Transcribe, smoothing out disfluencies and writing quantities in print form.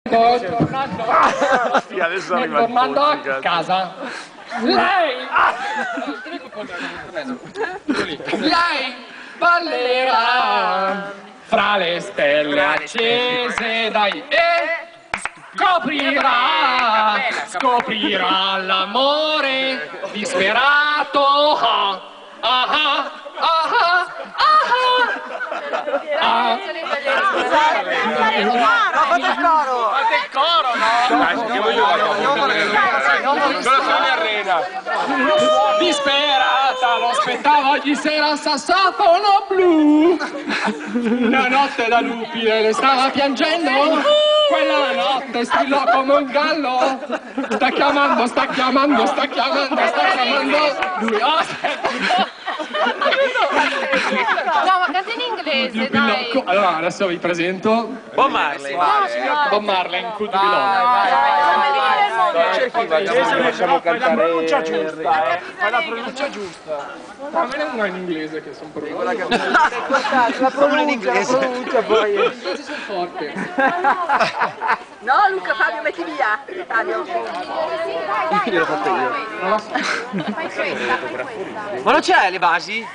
tornando a casa, lei ballerà fra le stelle accese, dai, e scoprirà l'amore disperato. Ah, ah, ah, ah, ah. Ma fate il coro! Fate il coro, no? Disperata lo aspettava ogni sera al sassofono blu. Una notte da lupi le stava piangendo. Quella notte strillò come un gallo. Sta chiamando. Lui, aspetta. No, ma canta in inglese, dai. Allora, adesso vi presento Bob Marley. Bob Marley in Could Be Love. Facciamo cantare la pronuncia giusta, fai la pronuncia giusta. Ma me ne una in inglese che sono proprio. La pronuncia poi. Gli inglesi sono forti. No, Luca, Fabio, metti via. Fabio. Io l'ho fatto io. Ma non c'è le basi?